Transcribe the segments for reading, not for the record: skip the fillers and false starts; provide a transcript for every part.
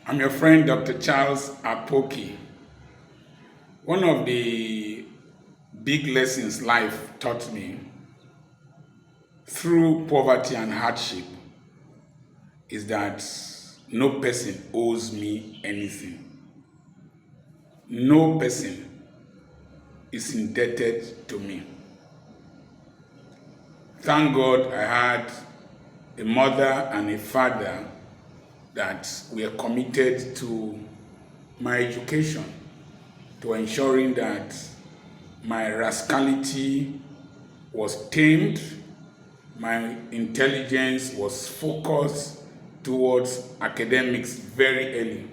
I'm your friend, Dr. Charles Apoki. One of the big lessons life taught me through poverty and hardship is that no person owes me anything. No person is indebted to me. Thank God I had a mother and a father that were committed to my education, to ensuring that my rascality was tamed, my intelligence was focused towards academics very early,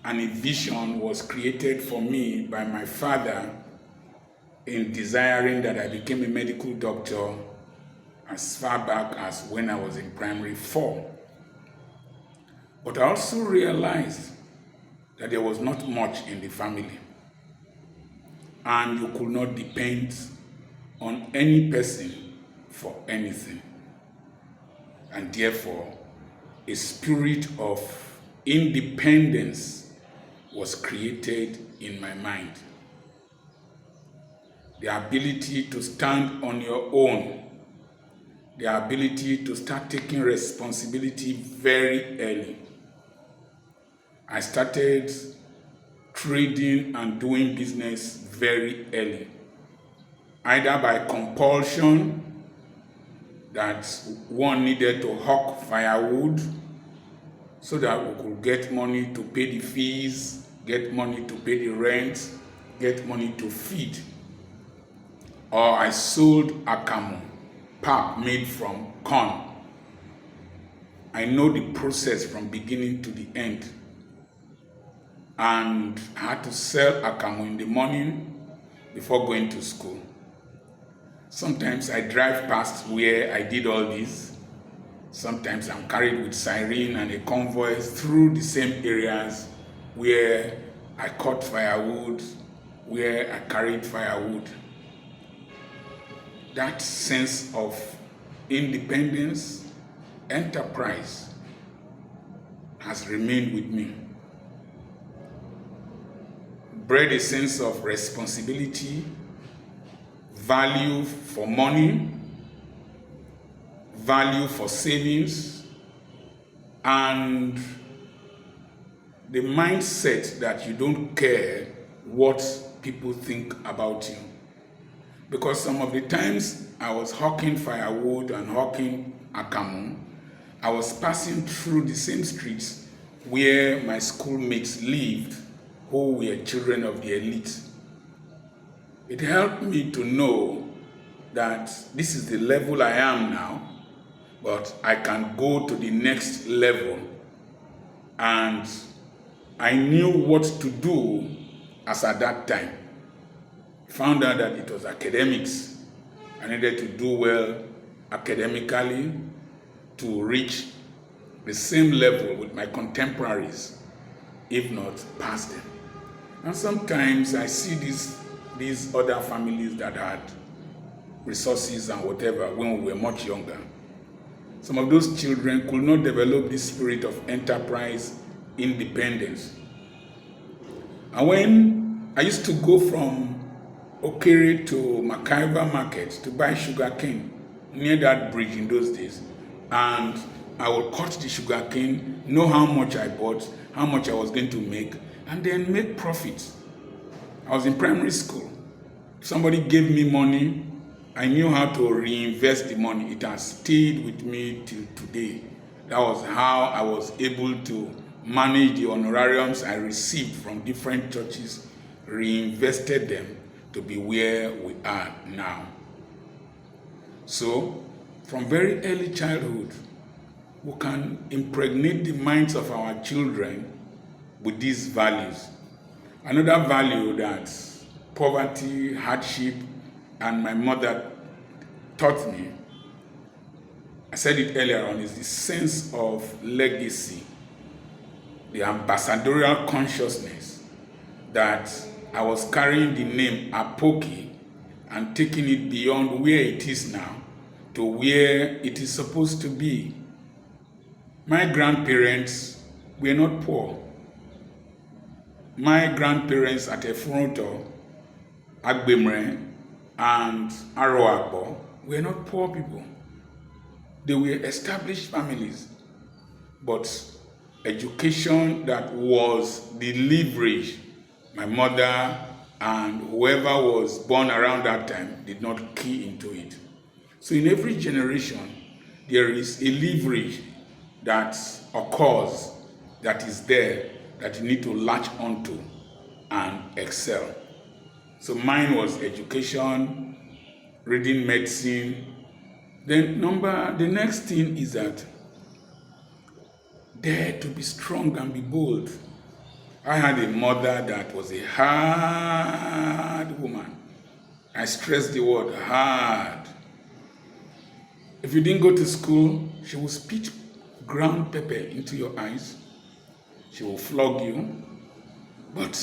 and a vision was created for me by my father in desiring that I became a medical doctor as far back as when I was in primary 4. But I also realized that there was not much in the family, and you could not depend on any person for anything. And therefore, a spirit of independence was created in my mind. The ability to stand on your own, the ability to start taking responsibility very early. I started trading and doing business very early, either by compulsion, that one needed to hawk firewood so that we could get money to pay the fees, get money to pay the rent, get money to feed. Or I sold akamu, pap made from corn. I know the process from beginning to the end. And I had to sell akamu in the morning before going to school. Sometimes I drive past where I did all this. Sometimes I'm carried with siren and a convoy through the same areas where I caught firewood, where I carried firewood. That sense of independence, enterprise has remained with me. Bred a sense of responsibility, value for money, value for savings, and the mindset that you don't care what people think about you. Because some of the times I was hawking firewood and hawking akamu, I was passing through the same streets where my schoolmates lived, who were children of the elite. It helped me to know that this is the level I am now, but I can go to the next level. And I knew what to do as at that time. Found out that it was academics. I needed to do well academically to reach the same level with my contemporaries, if not pass them. And sometimes I see these other families that had resources and whatever when we were much younger. Some of those children could not develop this spirit of enterprise, independence. And when I used to go from Okere to Makaiva Market to buy sugar cane near that bridge in those days, and I would cut the sugar cane, know how much I bought, how much I was going to make, and then make profits. I was in primary school. Somebody gave me money. I knew how to reinvest the money. It has stayed with me till today. That was how I was able to manage the honorariums I received from different churches, reinvested them to be where we are now. So, from very early childhood, we can impregnate the minds of our children with these values. Another value that poverty, hardship, and my mother taught me, I said it earlier on, is the sense of legacy, the ambassadorial consciousness that I was carrying the name Apoki and taking it beyond where it is now to where it is supposed to be. My grandparents we're not poor. My grandparents at Efronto, Agbemre, and Aroakbo were not poor people. They were established families, but education that was the leverage my mother and whoever was born around that time did not key into it. So in every generation, there is a leverage that occurs, that is there, that you need to latch onto and excel. So mine was education, reading medicine. Then the next thing is that dare to be strong and be bold. I had a mother that was a hard woman. I stress the word hard. If you didn't go to school, she will spit ground pepper into your eyes. She will flog you. But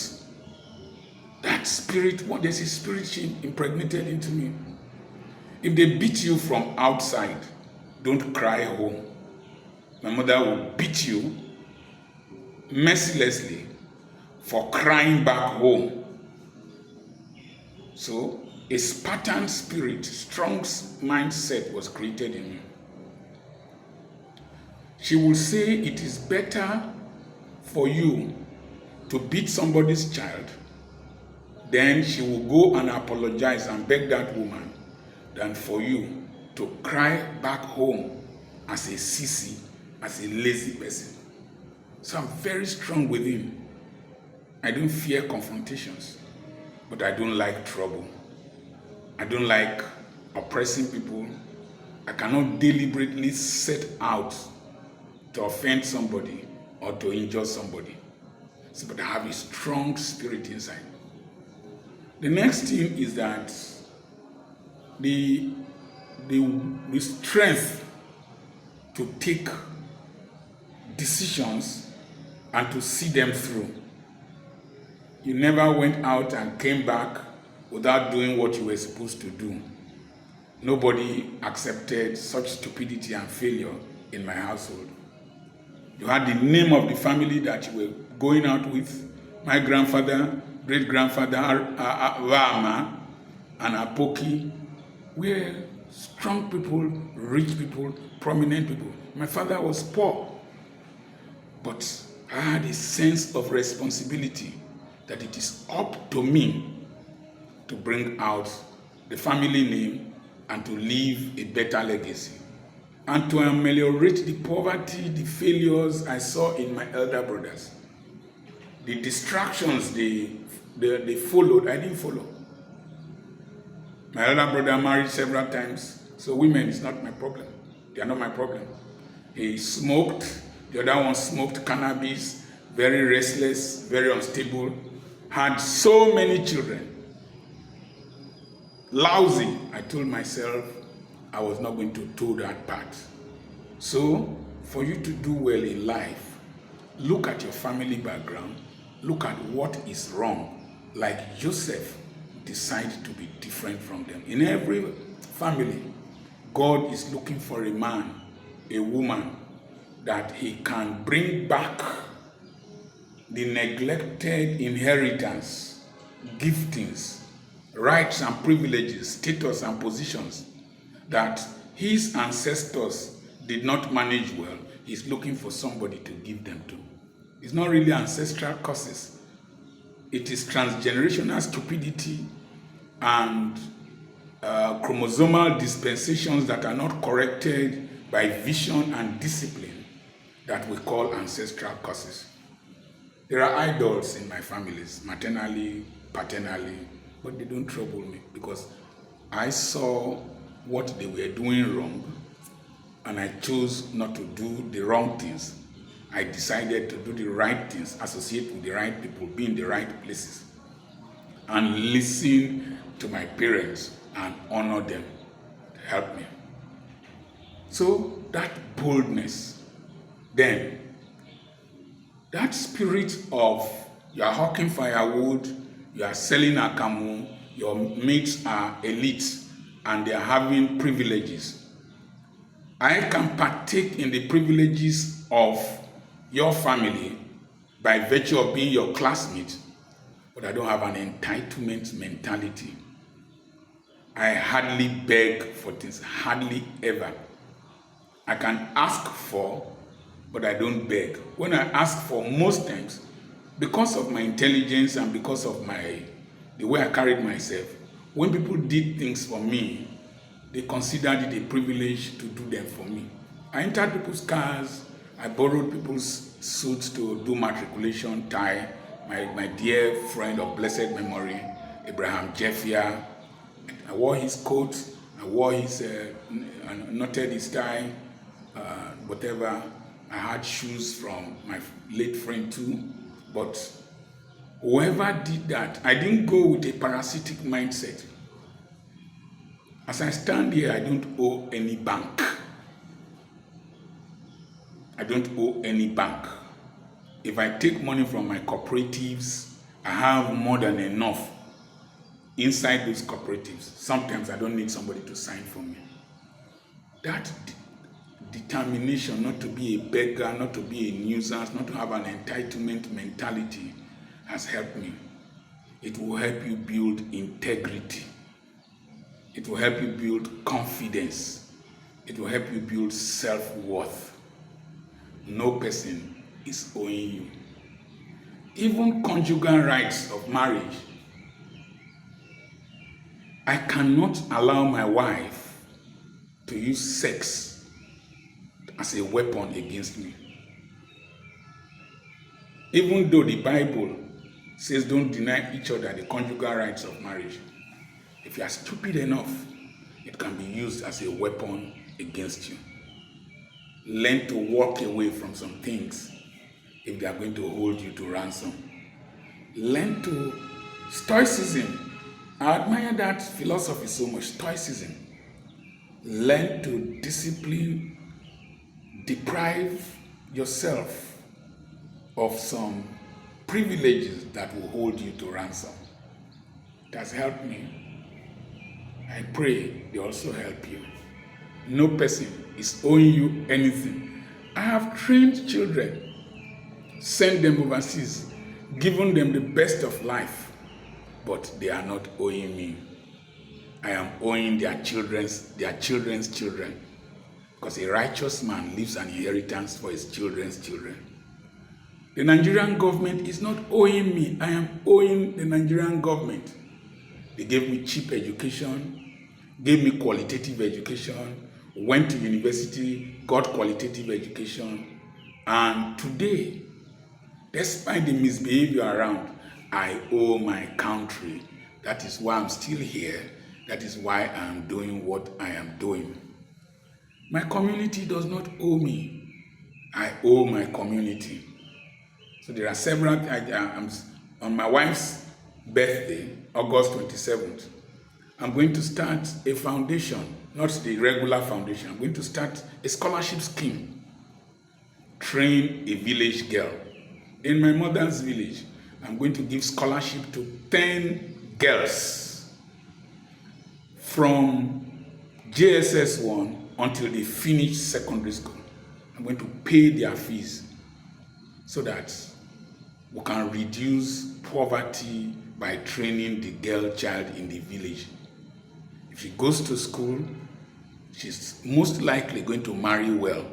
that spirit, there's a spirit she impregnated into me. If they beat you from outside, don't cry home. My mother will beat you mercilessly for crying back home. So a Spartan spirit, strong mindset was created in me. She will say it is better for you to beat somebody's child, then she will go and apologize and beg that woman, than for you to cry back home as a sissy, as a lazy person. So I'm very strong within. I don't fear confrontations, but I don't like trouble. I don't like oppressing people. I cannot deliberately set out to offend somebody or to injure somebody. So, but I have a strong spirit inside. The next thing is that the strength to take decisions and to see them through. You never went out and came back without doing what you were supposed to do. Nobody accepted such stupidity and failure in my household. You had the name of the family that you were going out with. My grandfather, great-grandfather, Rama, and Apoki were strong people, rich people, prominent people. My father was poor, but I had a sense of responsibility that it is up to me to bring out the family name and to leave a better legacy and to ameliorate the poverty, the failures I saw in my elder brothers. The distractions they followed, I didn't follow. My elder brother married several times, so women is not my problem. They are not my problem. He smoked, the other one smoked cannabis, very restless, very unstable, had so many children. Lousy. I told myself I was not going to toe that path. So, for you to do well in life, look at your family background, look at what is wrong. Like Joseph, decide to be different from them. In every family, God is looking for a man, a woman, that he can bring back the neglected inheritance, giftings, rights and privileges, status and positions that his ancestors did not manage well. He's looking for somebody to give them to. It's not really ancestral causes. It is transgenerational stupidity and chromosomal dispensations that are not corrected by vision and discipline that we call ancestral causes. There are idols in my families, maternally, paternally, but they don't trouble me because I saw what they were doing wrong and I chose not to do the wrong things. I decided to do the right things, associate with the right people, be in the right places, and listen to my parents and honor them to help me. So that boldness, then, that spirit of you are hawking firewood, you are selling akamu, your mates are elites, and they are having privileges. I can partake in the privileges of your family by virtue of being your classmate, but I don't have an entitlement mentality. I hardly beg for things, hardly ever. I can ask for, but I don't beg. When I ask for, most times, because of my intelligence and because of the way I carried myself, when people did things for me, they considered it a privilege to do them for me. I entered people's cars, I borrowed people's suits to do matriculation tie. My dear friend of blessed memory, Abraham Jeffia, I wore his coat, I wore his, knotted his tie, whatever. I had shoes from my late friend too, but whoever did that, I didn't go with a parasitic mindset. As I stand here, I don't owe any bank. I don't owe any bank. If I take money from my cooperatives, I have more than enough inside those cooperatives. Sometimes I don't need somebody to sign for me. That determination not to be a beggar, not to be a nuisance, not to have an entitlement mentality has helped me. It will help you build integrity. It will help you build confidence. It will help you build self-worth. No person is owing you. Even conjugal rights of marriage. I cannot allow my wife to use sex as a weapon against me. Even though the Bible says don't deny each other the conjugal rights of marriage, if you are stupid enough, it can be used as a weapon against you. Learn to walk away from some things if they are going to hold you to ransom. Learn to stoicism. I admire that philosophy so much, stoicism. Learn to discipline, deprive yourself of some privileges that will hold you to ransom. It has helped me. I pray they also help you. No person is owing you anything. I have trained children, sent them overseas, given them the best of life, but they are not owing me. I am owing their children's children, because a righteous man leaves an inheritance for his children's children. The Nigerian government is not owing me. I am owing the Nigerian government. They gave me cheap education, gave me qualitative education, went to university, got qualitative education, and today, despite the misbehavior around, I owe my country. That is why I'm still here. That is why I am doing what I am doing. My community does not owe me. I owe my community. So there are several, on my wife's birthday, August 27th, I'm going to start a foundation, not the regular foundation. I'm going to start a scholarship scheme. Train a village girl. In my mother's village, I'm going to give scholarship to 10 girls from JSS 1 until they finish secondary school. I'm going to pay their fees so that we can reduce poverty by training the girl child in the village. If she goes to school, she's most likely going to marry well,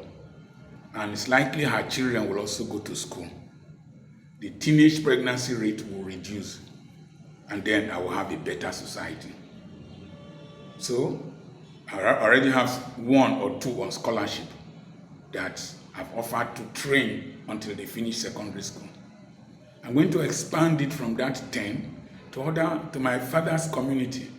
and it's likely her children will also go to school. The teenage pregnancy rate will reduce, and then I will have a better society. So I already have 1 or 2 on scholarship that I've offered to train until they finish secondary school. I'm going to expand it from that 10 to my father's community.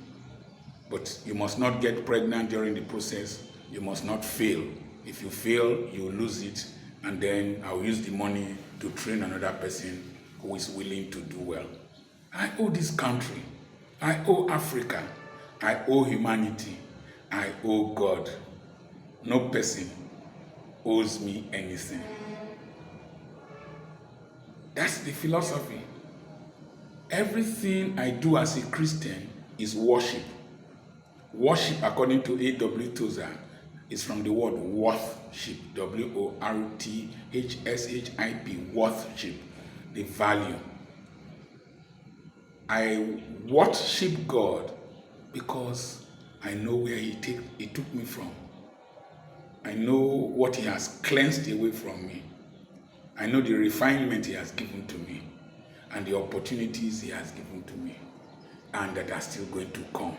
But you must not get pregnant during the process. You must not fail. If you fail, you lose it, and then I'll use the money to train another person who is willing to do well. I owe this country. I owe Africa. I owe humanity. I owe God. No person owes me anything. That's the philosophy. Everything I do as a Christian is worship. Worship, according to A.W. Tozer, is from the word worthship, worthship, worthship, the value. I worship God because I know where He took me from. I know what He has cleansed away from me. I know the refinement He has given to me and the opportunities He has given to me and that are still going to come.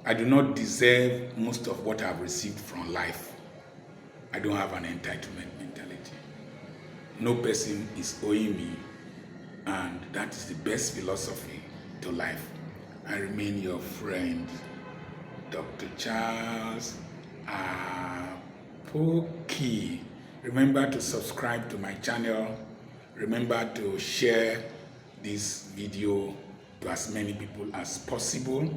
I do not deserve most of what I've received from life. I don't have an entitlement mentality. No person is owing me, and that is the best philosophy to life. I remain your friend, Dr. Charles Apoki. Remember to subscribe to my channel. Remember to share this video to as many people as possible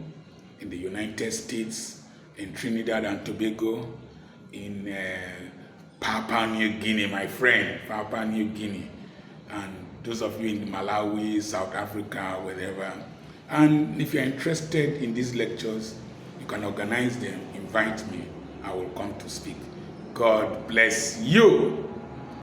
in the United States, in Trinidad and Tobago, in Papua New Guinea, my friend, Papua New Guinea, and those of you in Malawi, South Africa, wherever. And if you're interested in these lectures, you can organize them, invite me, I will come to speak. God bless you.